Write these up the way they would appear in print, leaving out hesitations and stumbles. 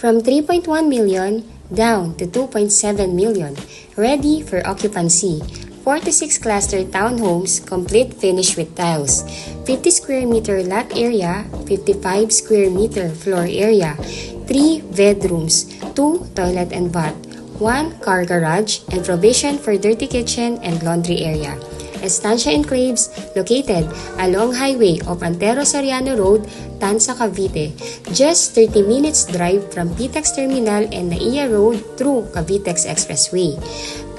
from 3.1 million down to 2.7 million, ready for occupancy. 46 cluster townhomes, complete finish with tiles. 50 square meter lot area, 55 square meter floor area. 3 bedrooms, 2 toilet and bath, 1 car garage, and provision for dirty kitchen and laundry area. Estancia Enclaves, located along highway of Antero Soriano Road, Tanza, Cavite. Just 30 minutes drive from PTEX Terminal and Naiya Road through Cavitex Expressway.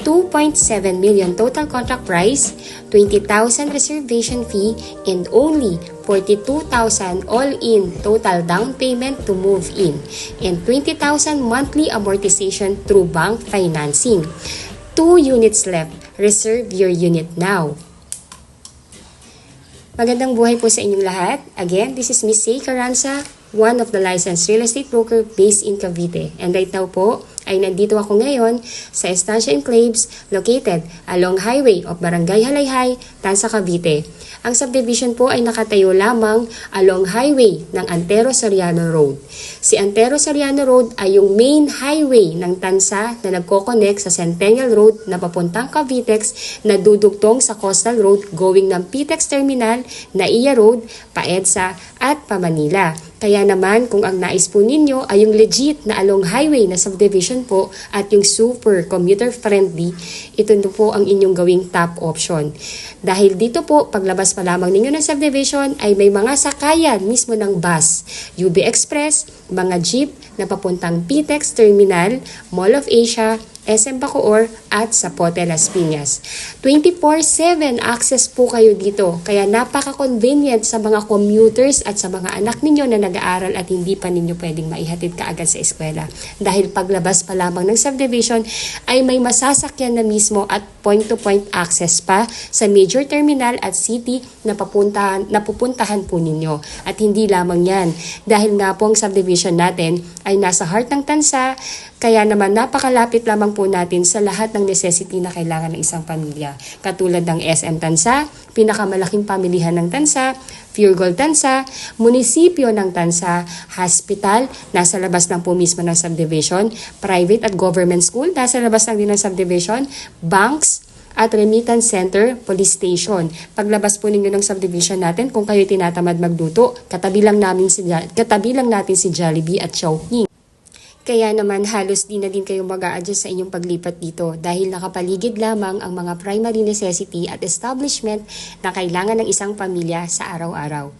2.7 million total contract price, 20,000 reservation fee, and only 42,000 all-in total down payment to move in, and 20,000 monthly amortization through bank financing. 2 units left. Reserve your unit now. Magandang buhay po sa inyong lahat. Again, this is Miss Say Caranza, one of the licensed real estate broker based in Cavite. And right now po, ay nandito ako ngayon sa Estancia Enclaves, located along highway of Barangay Halayhay, Tanza, Cavite. Ang subdivision po ay nakatayo lamang along highway ng Antero Soriano Road. Si Antero Soriano Road ay yung main highway ng Tanza na nagko-connect sa Centennial Road na papuntang Cavitex na dudugtong sa Coastal Road going ng PTEX Terminal, Naiya Road, pa-EDSA at pa-Manila. Kaya naman kung ang nais po ninyo ay yung legit na along highway na subdivision po at yung super commuter friendly, ito po ang inyong gawing top option. Dahil dito po, paglabas pa lamang ninyo ng subdivision ay may mga sakayan mismo ng bus, UB Express, mga jeep na papuntang PTEX Terminal, Mall of Asia, SM Bacoor at Zapote Las Piñas. 24/7 access po kayo dito, kaya napaka-convenient sa mga commuters at sa mga anak ninyo na nag-aaral at hindi pa ninyo pwedeng maihatid kaagad sa eskwela. Dahil paglabas pa lamang ng subdivision ay may masasakyan na mismo at point-to-point access pa sa major terminal at city na pupuntahan po ninyo. At hindi lamang yan, dahil nga po ang subdivision natin ay nasa heart ng Tanza, kaya naman napakalapit lamang po natin sa lahat ng necessity na kailangan ng isang pamilya. Katulad ng SM Tanza, pinakamalaking pamilihan ng Tanza, Pure Gold Tanza, munisipyo ng Tanza, hospital, nasa labas lang po mismo ng subdivision, private at government school, nasa labas lang din ng subdivision, banks, at remittance center, police station. Paglabas po ninyo ng subdivision natin, kung kayo tinatamad magluto, katabi lang natin si Jollibee at Chowking. Kaya naman halos di na din kayo mag-a-adjust sa inyong paglipat dito dahil nakapaligid lamang ang mga primary necessity at establishment na kailangan ng isang pamilya sa araw-araw.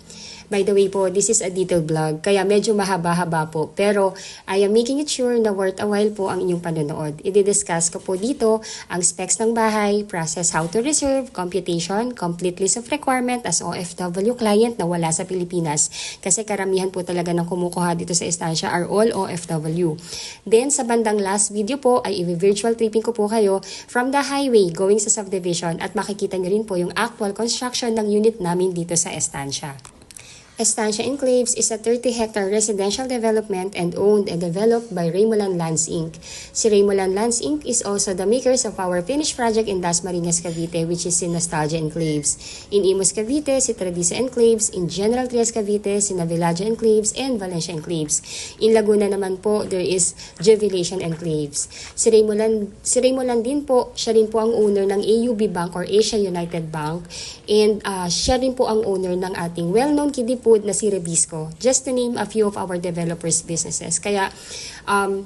By the way po, this is a detailed vlog, kaya medyo mahaba-haba po. Pero I am making it sure na worth a while po ang inyong panonood. I-discuss ko po dito ang specs ng bahay, process how to reserve, computation, complete list of requirement as OFW client na wala sa Pilipinas. Kasi karamihan po talaga ng kumukuha dito sa Estancia are all OFW. Then sa bandang last video po ay i-virtual tripping ko po kayo from the highway going sa subdivision at makikita nyo rin po yung actual construction ng unit namin dito sa Estancia. Estancia Enclaves is a 30-hectare residential development and owned and developed by Raymolan Lands Inc. Si Raymolan Lands Inc. is also the makers of our finished project in Dasmariñas, Cavite, which is in Nostalgia Enclaves. In Imus, Cavite, si Tradisa Enclaves. In General Trias, Cavite, si Navilaja Enclaves and Valencia Enclaves. In Laguna naman po, there is Jubilation Enclaves. Si Raymolan din po, siya rin po ang owner ng AUB Bank or Asia United Bank. And siya rin po ang owner ng ating well-known kiddie food na si Rebisco, just to name a few of our developers' businesses. Kaya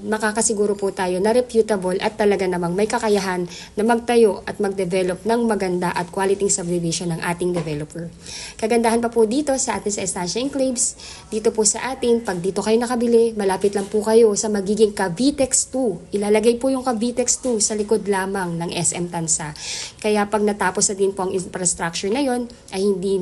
makakasiguro po tayo na reputable at talaga namang may kakayahan na magtayo at mag-develop ng maganda at quality subdivision ng ating developer. Kagandahan pa po dito sa atin sa Estancia Enclaves, dito po sa atin, pag dito kayo nakabili, malapit lang po kayo sa magiging Cavitex 2. Ilalagay po yung Cavitex 2 sa likod lamang ng SM Tanza. Kaya pag natapos na din po ang infrastructure na yon, ay hindi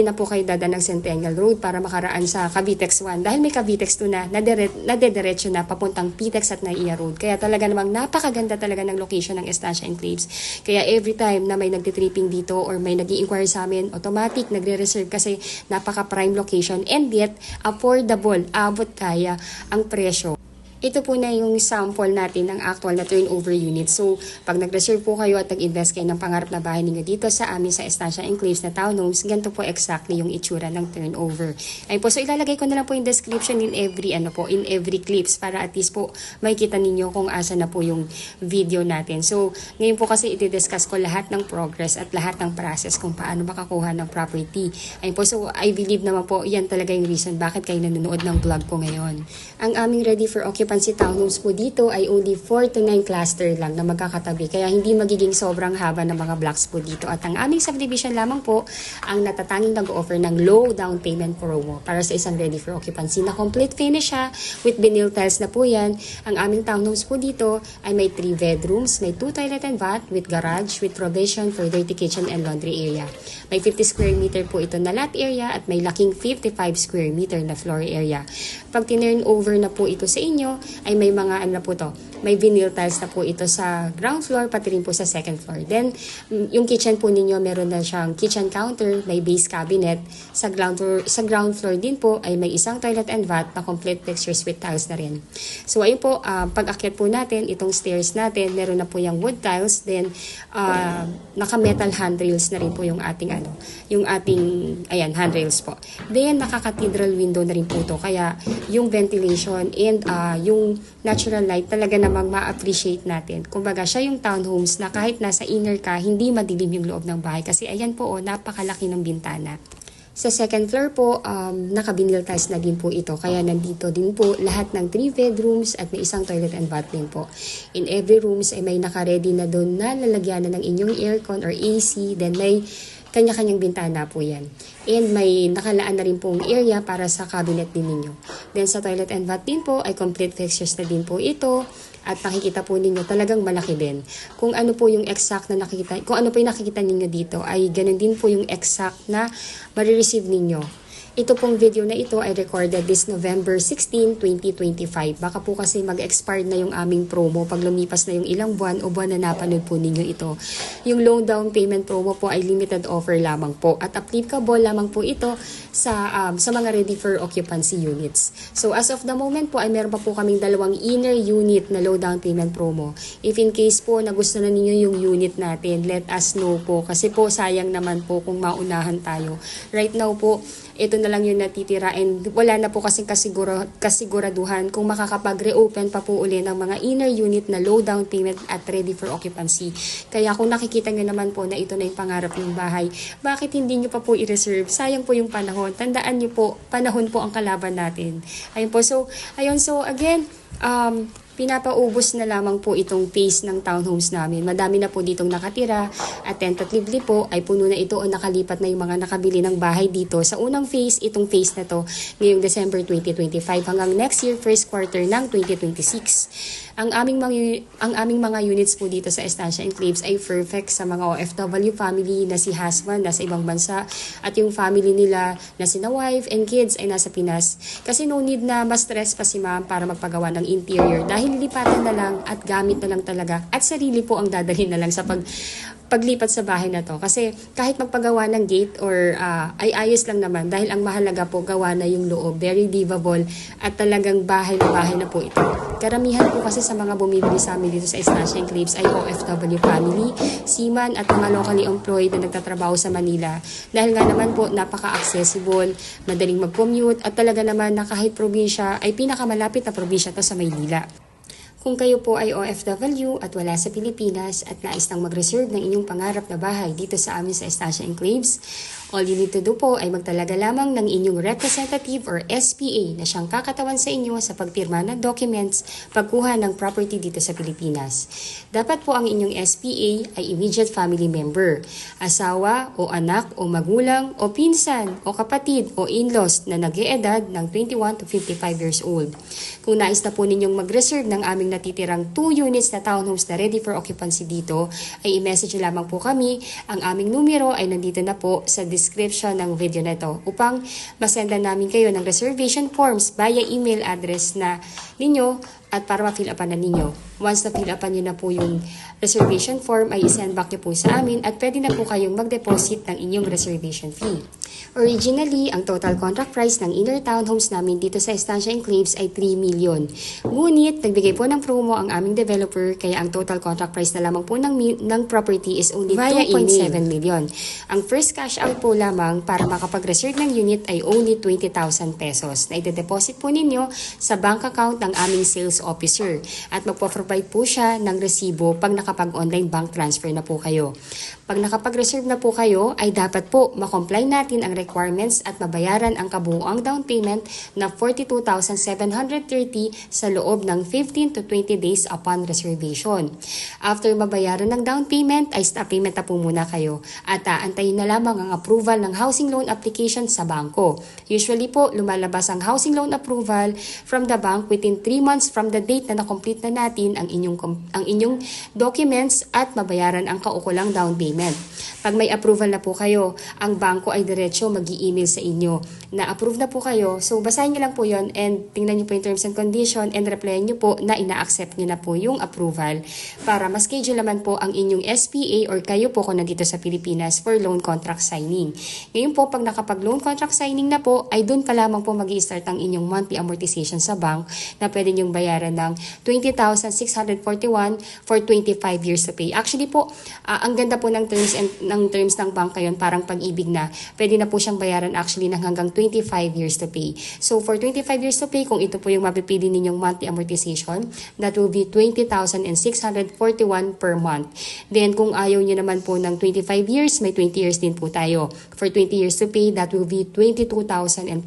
na po kayo dadaan ng Centennial Road para makaraan sa Cavitex 1 dahil may Cavitex 2 na nadediretso na papuntang PTEX at Naiya Road. Kaya talaga namang napakaganda talaga ng location ng Estancia Enclaves. Kaya every time na may nagtitripping dito or may nag-i-inquire sa amin, automatic nagre-reserve kasi napaka-prime location and yet affordable, abot kaya ang presyo. Ito po na yung sample natin ng actual na turnover unit. So, pag nag-reserve po kayo at nag-invest kayo ng pangarap na bahay ninyo dito sa amin sa Estancia Enclaves na townhomes, ganito po exactly yung itsura ng turnover. Ayun po, so ilalagay ko na lang po yung description in every clips para at least po makikita ninyo kung asa na po yung video natin. So, ngayon po kasi iti-discuss ko lahat ng progress at lahat ng process kung paano makakuha ng property. Ayun po, so I believe naman po yan talaga yung reason bakit kayo nanonood ng vlog ko ngayon. Ang aming ready for occupancy townhomes po dito ay only 4 to 9 cluster lang na magkakatabi. Kaya hindi magiging sobrang haba ng mga blocks po dito. At ang aming subdivision lamang po ang natatanging nag-offer ng low down payment promo para sa isang ready for occupancy na complete finish siya with vinyl tiles na po yan. Ang aming townhomes po dito ay may 3 bedrooms, may 2 toilet and bath with garage with provision for dirty kitchen and laundry area. May 50 square meter po ito na lot area at may laking 55 square meter na floor area. Pag tinurn over na po ito sa inyo, ay may mga ano po to, may vinyl tiles na po ito sa ground floor, pati rin po sa second floor. Then, yung kitchen po ninyo, meron na siyang kitchen counter, may base cabinet. Sa ground floor din po, ay may isang toilet and bath na complete fixtures with tiles na rin. So, ayun po, pag-akyat po natin, itong stairs natin, meron na po yung wood tiles, then, naka-metal handrails na rin po yung ating handrails po. Then, naka-cathedral window na rin po to. Kaya, yung ventilation and yung natural light talaga namang ma-appreciate natin. Kumbaga, siya yung townhomes na kahit nasa inner ka, hindi madilim yung loob ng bahay. Kasi ayan po, napakalaki ng bintana. Sa second floor po, naka-vinyl tiles na din po ito. Kaya nandito din po lahat ng 3 bedrooms at may isang toilet and bath din po. In every rooms ay may naka-ready na doon na lalagyan na ng inyong aircon or AC. Then may kanya-kanyang bintana po yan. And may nakalaan na rin pong area para sa cabinet din ninyo. Then sa toilet and bath din po ay complete fixtures na din po ito. At nakikita po ninyo talagang malaki din. Kung ano po yung exact na nakikita, kung ano po yung nakikita ninyo dito ay ganun din po yung exact na marireceive ninyo. Ito pong video na ito ay recorded this November 16, 2025. Baka po kasi mag-expire na yung aming promo pag lumipas na yung ilang buwan o buwan na napanood po ninyo ito. Yung low down payment promo po ay limited offer lamang po at applicable lamang po ito sa mga ready for occupancy units. So as of the moment po ay meron pa po kaming 2 inner unit na low down payment promo. If in case po na gusto na ninyo yung unit natin, let us know po kasi po sayang naman po kung maunahan tayo. Right now po, ito na lang yung natitira and wala na po kasing kasiguraduhan kung makakapag-reopen pa po uli ng mga inner unit na low down payment at ready for occupancy. Kaya kung nakikita nyo naman po na ito na yung pangarap ng bahay, bakit hindi nyo pa po i-reserve? Sayang po yung panahon. Tandaan nyo po, panahon po ang kalaban natin. Ayun po. So again, pinapaubos na lamang po itong phase ng townhomes namin. Madami na po ditong nakatira at tentatively po ay puno na ito o nakalipat na yung mga nakabili ng bahay dito sa unang phase, itong phase na to ngayong December 2025 hanggang next year first quarter ng 2026. Ang aming mga units po dito sa Estancia Enclaves ay perfect sa mga OFW family na si husband nasa ibang bansa at yung family nila na sina wife and kids ay nasa Pinas. Kasi no need na ma-stress pa si ma'am para magpagawa ng interior dahil lipatan na lang at gamit na lang talaga at sarili po ang dadalhin na lang sa paglipat sa bahay na to. Kasi kahit magpagawa ng gate or ay ayos lang naman dahil ang mahalaga po gawa na yung loob. Very livable at talagang bahay na po ito. Karamihan po kasi sa mga bumibili sa amin dito sa Estancia Enclaves ay OFW family, seaman at mga locally employed na nagtatrabaho sa Manila. Dahil nga naman po napaka-accessible, madaling mag-commute at talaga naman na kahit probinsya ay pinakamalapit na probinsya to sa Maynila. Kung kayo po ay OFW at wala sa Pilipinas at nais nang mag-reserve ng inyong pangarap na bahay dito sa amin sa Estancia Enclaves, all you need to do po ay magtalaga lamang ng inyong representative or SPA na siyang kakatawan sa inyo sa pagpirma ng documents pagkuha ng property dito sa Pilipinas. Dapat po ang inyong SPA ay immediate family member, asawa o anak o magulang o pinsan o kapatid o in-laws na nag-eedad ng 21 to 55 years old. Kung nais na po ninyong mag-reserve ng aming natitirang 2 units na townhomes na ready for occupancy dito, ay i-message lamang po kami. Ang aming numero ay nandito na po sa description ng video na ito upang masendan namin kayo ng reservation forms via email address na ninyo at para ma-fill upan na ninyo. Once na-fill upan nyo na po yung reservation form, ay isend back nyo po sa amin at pwede na po kayong mag-deposit ng inyong reservation fee. Originally, ang total contract price ng inner townhomes namin dito sa Estancia Enclaves ay 3 million. Ngunit, nagbigay po ng promo ang aming developer kaya ang total contract price na lamang po ng property is only 2.7 million. Ang first cash out po lamang para makapag-reserve ng unit ay only 20,000 pesos na ide-deposit po ninyo sa bank account ng aming sales officer at magpo-provide po siya ng resibo pag nakapag-online bank transfer na po kayo. Pag nakapag-reserve na po kayo, ay dapat po makomply natin ang requirements at mabayaran ang kabuuang down payment na 42,730 sa loob ng 15 to 20 days upon reservation. After mabayaran ng down payment, ay stop payment na po muna kayo at aantayin na lamang ang approval ng housing loan application sa bangko. Usually po, lumalabas ang housing loan approval from the bank within 3 months from the date na na-complete na natin ang inyong documents at mabayaran ang kaukulang down payment. Pag may approval na po kayo, ang bangko ay diretso mag-i-email sa inyo na approve na po kayo. So, basahin nyo lang po yon and tingnan nyo po yung terms and condition and replyan nyo po na ina-accept nyo na po yung approval para ma-schedule naman po ang inyong SPA or kayo po kung nandito sa Pilipinas for loan contract signing. Ngayon po, pag nakapag-loan contract signing na po, ay doon pa lamang po mag-i-start ang inyong monthly amortization sa bank na pwede nyong bayaran ng 20,641 for 25 years to pay. Actually po, ang ganda po ng terms ng bank ngayon, parang pag-ibig na. Pwede na po siyang bayaran actually ng hanggang 25 years to pay. So for 25 years to pay, kung ito po yung mapipili ninyong monthly amortization, that will be 20,641 per month. Then kung ayaw niyo naman po ng 25 years, may 20 years din po tayo. For 20 years to pay, that will be 22,462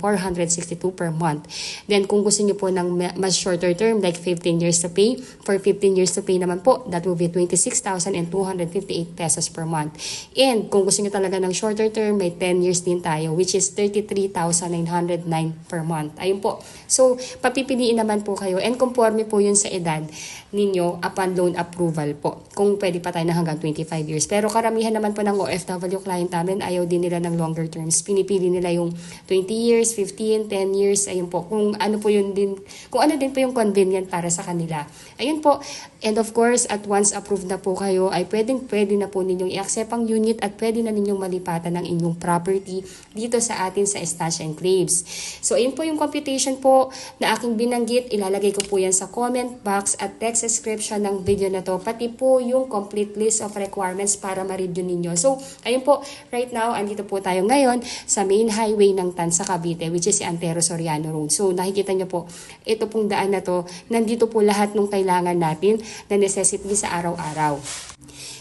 per month. Then kung gusto niyo po ng mas shorter term, like 15 years to pay, for 15 years to pay naman po, that will be 26,258 pesos per month. And kung gusto niyo talaga ng shorter term, may 10 years din tayo, which is 33,909 per month. Ayun po. So, papipiliin naman po kayo and conforme po yun sa edad ninyo upon loan approval po. Kung pwede pa tayo na hanggang 25 years. Pero karamihan naman po ng OFW client namin, ayaw din nila ng longer terms. Pinipili nila yung 20 years, 15, 10 years. Ayun po. Kung ano po yun din, kung ano din po yung convenient para sa kanila. Ayun po. And of course, at once approved na po kayo, ay pwede na po ninyong i-accept ang unit at pwede na ninyong malipatan ng inyong property dito sa atin sa Estancia Enclaves. So, ayun po yung computation po na aking binanggit. Ilalagay ko po yan sa comment box at text description ng video na to. Pati po yung complete list of requirements para ma-review ninyo. So, ayun po. Right now, andito po tayo ngayon sa main highway ng Tansa, Cavite, which is si Antero Soriano Road. So, nakikita nyo po, ito pong daan na to, nandito po lahat ng kailangan natin na necessity sa araw-araw.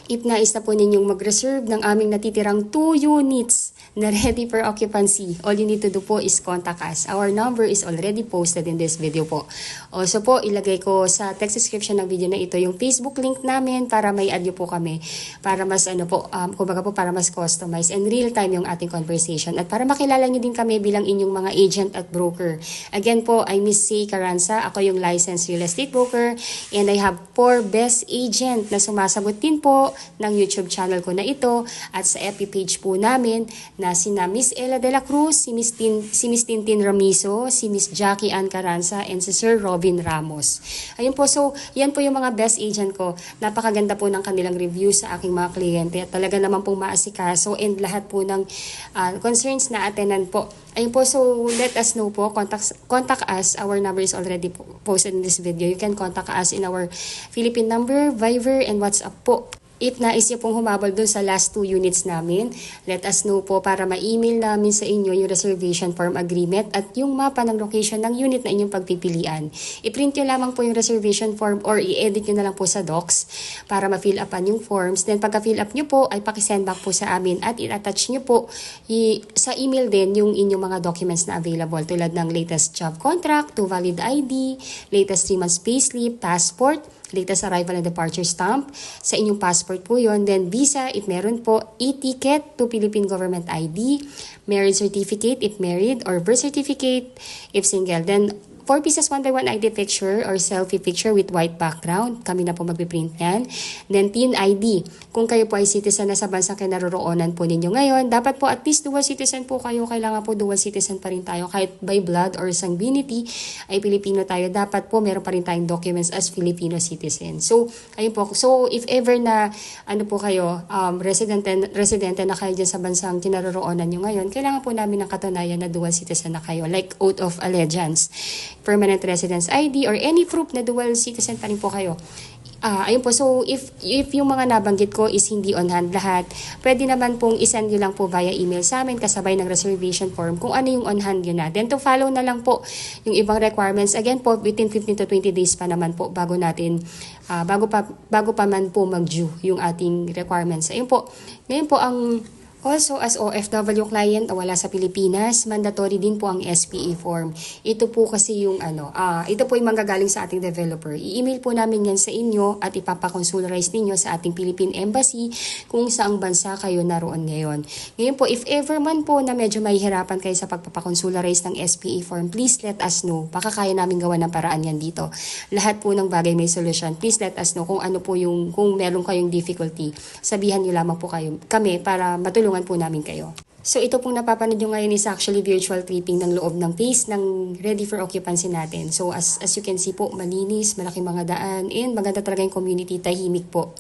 If nais na po ninyong mag-reserve ng aming natitirang 2 units na ready for occupancy, all you need to do po is contact us. Our number is already posted in this video po. Also po, ilagay ko sa text description ng video na ito yung Facebook link namin para may add nyo po kami. Para mas kumbaga po para mas customized and real time yung ating conversation. At para makilala nyo din kami bilang inyong mga agent at broker. Again po, I'm Miss C. Caranza. Ako yung licensed real estate broker. And I have 4 best agent na sumasagot din po ng YouTube channel ko na ito at sa FB page po namin na sina Miss Ella de la Cruz, si Miss Tintin Ramizo, si Miss Jackie Ann Caranza, and si Sir Robin Ramos. Ayun po, so yan po yung mga best agent ko. Napakaganda po ng kanilang review sa aking mga kliyente at talaga naman pong maasikaso and lahat po ng concerns na atenan po. Ayun po, so let us know po, contact us. Our number is already posted in this video. You can contact us in our Philippine number, Viber, and WhatsApp po. If nais niyo pong humabol dun sa last 2 units namin, let us know po para ma-email namin sa inyo yung reservation form agreement at yung mapa ng location ng unit na inyong pagpipilian. I-print nyo lamang po yung reservation form or i-edit nyo na lang po sa docs para ma-fill upan yung forms. Then pagka-fill up nyo po, ay pakisend back po sa amin at i-attach nyo po sa email din yung inyong mga documents na available tulad ng latest job contract, 2 valid ID, latest 3 months payslip, passport, latest arrival and departure stamp. Sa inyong passport po yon. Then visa, if meron po, e-ticket to Philippine Government ID, marriage certificate if married, or birth certificate if single. Then 4 pieces 1x1 ID picture or selfie picture with white background. Kami na po magpiprint yan. Then TIN ID. Kung kayo po ay citizen na sa bansang kinaroroonan po ninyo ngayon, dapat po at least dual citizen po kayo. Kailangan po dual citizen pa rin tayo. Kahit by blood or sanguinity ay Pilipino tayo. Dapat po meron pa rin tayong documents as Filipino citizen. So, ayun po. So, if ever na ano po kayo, residente na kayo dyan sa bansang kinaroroonan nyo ngayon, kailangan po namin ng katunayan na dual citizen na kayo. Like oath of allegiance, permanent residence ID, or any proof na dual citizen pa rin po kayo. Ayun po, so if yung mga nabanggit ko is hindi on hand lahat, pwede naman pong isend nyo lang po via email sa amin kasabay ng reservation form kung ano yung on hand yun na. Then to follow na lang po yung ibang requirements. Again po, within 15 to 20 days pa naman po bago natin, bago pa man po mag-due yung ating requirements. Ayun po, ngayon po ang also, as OFW client wala sa Pilipinas, mandatory din po ang SPA form. Ito po kasi yung ito po yung manggagaling sa ating developer. I-email po namin yan sa inyo at ipapakonsularize ninyo sa ating Philippine Embassy kung saang bansa kayo naroon ngayon. Ngayon po, if ever man po na medyo mahihirapan kayo sa pagpapakonsularize ng SPA form, please let us know. Baka kaya namin gawa ng paraan yan dito. Lahat po ng bagay may solusyon. Please let us know kung ano po yung, kung meron kayong difficulty. Sabihan nyo lamang po kami para matulungan po namin kayo. So ito pong napapanood nyo ngayon is actually virtual tripping ng loob ng phase ng ready for occupancy natin. So as you can see po, malinis, malaking mga daan, and maganda talaga yung community, tahimik po.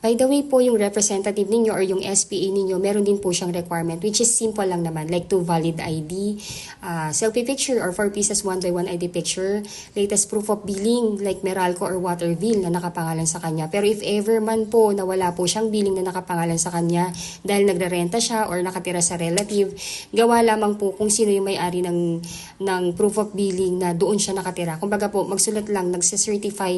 By the way po, yung representative ninyo or yung SPA ninyo, meron din po siyang requirement which is simple lang naman, like 2 valid ID, selfie picture or 4 pieces 1x1 ID picture, latest proof of billing like Meralco or water bill na nakapangalan sa kanya. Pero if ever man po na wala po siyang billing na nakapangalan sa kanya dahil nagrerenta siya or nakatira sa relative, gawa lamang po kung sino yung may-ari ng proof of billing na doon siya nakatira. Kumbaga po, magsulat lang, nagsacertify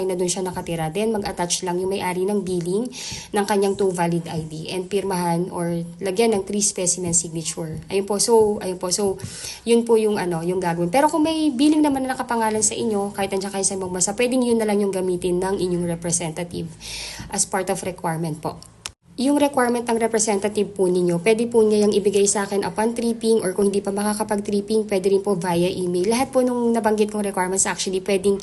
na doon siya nakatira, then mag-attach lang yung may-ari ng billing ng kanyang 2 valid ID and pirmahan or lagyan ng 3 specimen signature. Ayun po, so yun po yung yung gagawin. Pero kung may billing naman na nakapangalan sa inyo, kahit nandiyan kayo sa ibang bansa, pwedeng yun na lang yung gamitin ng inyong representative as part of requirement po. Yung requirement ng representative po ninyo, pwede po niya yung ibigay sa akin upon tripping, or kung hindi pa makakapag-tripping, pwede rin po via email. Lahat po nung nabanggit kong requirements actually pwedeng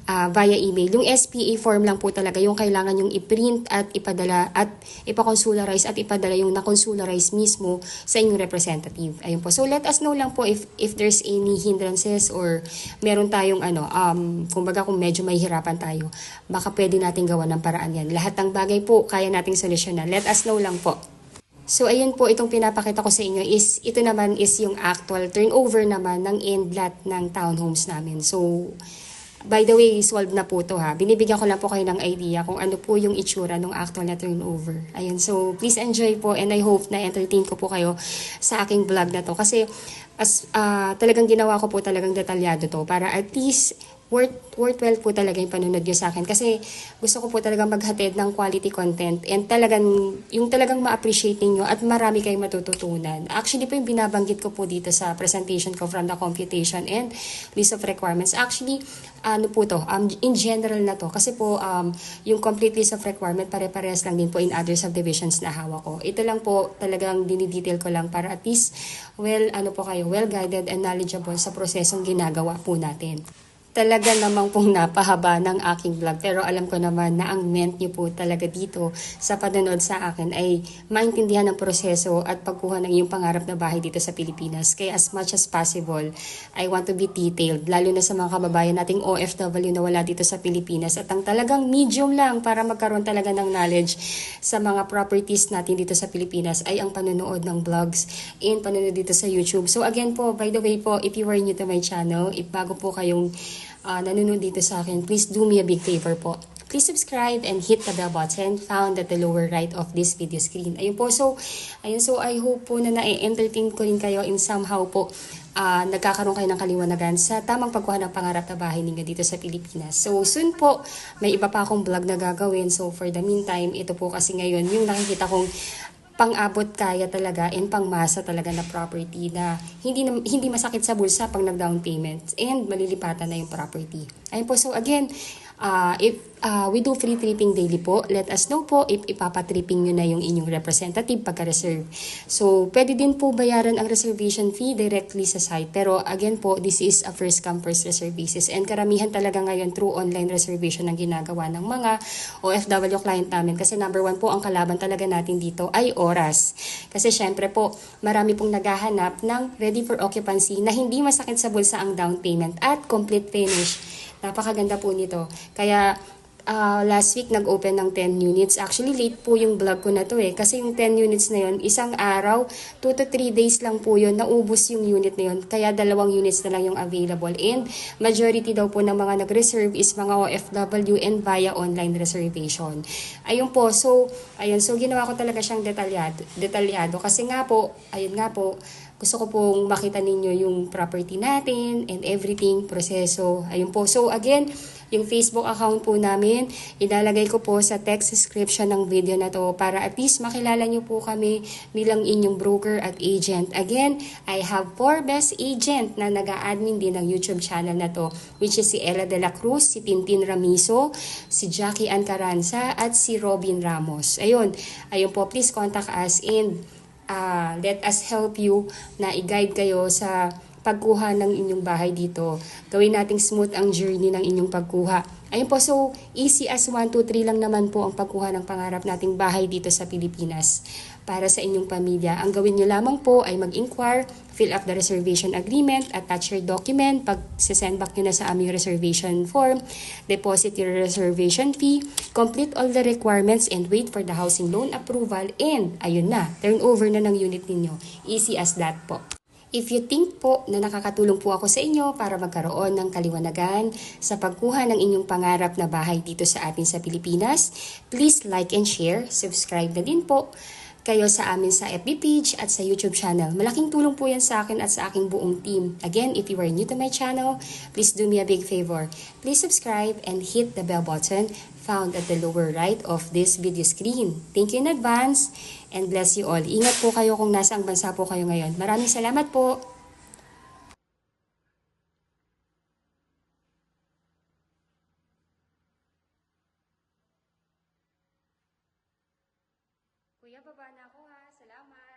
via email. Yung SPA form lang po talaga yung kailangan yung i-print at ipadala at ipakonsularize at ipadala yung na-consularize mismo sa inyong representative. Ayun po. So let us know lang po if there's any hindrances or meron tayong kumbaga kung medyo mahihirapan tayo, baka pwede natin gawa ng paraan yan. Lahat ng bagay po kaya nating solusyonan. Let us know lang po. So ayun po, itong pinapakita ko sa inyo is, ito naman is yung actual turnover naman ng end lot ng townhomes namin. So by the way, solved na po to ha. Binibigyan ko lang po kayo ng idea kung ano po yung itsura ng actual na turnover. Ayun, so please enjoy po, and I hope na entertain ko po kayo sa aking vlog na to. Kasi talagang ginawa ko po talagang detalyado to para at least worthwhile po talaga yung panunod nyo sa akin. Kasi gusto ko po talagang maghatid ng quality content and talagang ma-appreciate ninyo at marami kayong matututunan. Actually po yung binabanggit ko po dito sa presentation ko from the computation and list of requirements. Actually, in general na to. Kasi po, yung complete list of requirement pare-parehas lang din po in other subdivisions na hawak ko. Ito lang po talagang dinidetail ko lang para at least well-guided and knowledgeable sa prosesong ginagawa po natin. Talaga namang pong napahaba ng aking vlog, pero alam ko naman na ang meant nyo po talaga dito sa panonood sa akin ay maintindihan ng proseso at pagkuha ng iyong pangarap na bahay dito sa Pilipinas. Kaya as much as possible, I want to be detailed, lalo na sa mga kababayan nating OFW na wala dito sa Pilipinas at ang talagang medium lang para magkaroon talaga ng knowledge sa mga properties natin dito sa Pilipinas ay ang panonood ng vlogs and panonood dito sa YouTube. So again po, by the way po, if you are new to my channel, if bago po kayong nanonood dito sa akin, please do me a big favor po. Please subscribe and hit the bell button found at the lower right of this video screen. Ayun po, so I hope po na na-entertain ko rin kayo in somehow po nagkakaroon kayo ng kaliwanagan sa tamang pagkuha ng pangarap na bahay ninyo dito sa Pilipinas. So soon po, may iba pa akong vlog na gagawin. So for the meantime, ito po kasi ngayon yung nakikita kong pang-abot kaya talaga and pangmasa talaga na property na hindi masakit sa bulsa pag nag-down payment and malilipatan na yung property. Ayun po, so again, if we do free tripping daily po, let us know po if ipapatripping nyo na yung inyong representative pagka-reserve. So, pwede din po bayaran ang reservation fee directly sa site. Pero again po, this is a first come first reserve basis. And karamihan talaga ngayon through online reservation ang ginagawa ng mga OFW client namin. Kasi number one po, ang kalaban talaga natin dito ay oras. Kasi syempre po, marami pong naghahanap ng ready for occupancy na hindi masakit sa bulsa ang down payment at complete finish. Napakaganda po nito. Kaya last week nag-open ng 10 units. Actually, late po yung vlog ko na to eh. Kasi yung 10 units na yun, isang araw, 2 to 3 days lang po yun, naubos yung unit na yun. Kaya 2 units na lang yung available. And majority daw po ng mga nag-reserve is mga OFW and via online reservation. Ayun po. So, ginawa ko talaga siyang detalyado. Kasi nga po, gusto ko pong makita ninyo yung property natin and everything, proseso. Ayun po. So again, yung Facebook account po namin, ilalagay ko po sa text description ng video na to para at least makilala nyo po kami bilang inyong broker at agent. Again, I have 4 best agent na nag-a-admin din ng YouTube channel na to, which is si Ella de la Cruz, si Tintin Ramizo, si Jackie Ann Caranza, at si Robin Ramos. Ayun po, please contact us and let us help you na i-guide kayo sa pagkuha ng inyong bahay dito. Gawin nating smooth ang journey ng inyong pagkuha. Ayun po, so easy as 1, 2, 3 lang naman po ang pagkuha ng pangarap nating bahay dito sa Pilipinas para sa inyong pamilya. Ang gawin nyo lamang po ay mag-inquire, fill up the reservation agreement, attach your document, pag-send back nyo na sa aming reservation form, deposit your reservation fee, complete all the requirements and wait for the housing loan approval, and ayun na, turn over na ng unit ninyo. Easy as that po. If you think po na nakakatulong po ako sa inyo para magkaroon ng kaliwanagan sa pagkuha ng inyong pangarap na bahay dito sa atin sa Pilipinas, please like and share, subscribe na din po kayo sa amin sa FB page at sa YouTube channel. Malaking tulong po yan sa akin at sa aking buong team. Again, if you are new to my channel, please do me a big favor. Please subscribe and hit the bell button found at the lower right of this video screen. Thank you in advance and bless you all. Ingat po kayo kung nasa ang bansa po kayo ngayon. Maraming salamat po. Kuya, baba na ako ha. Salamat.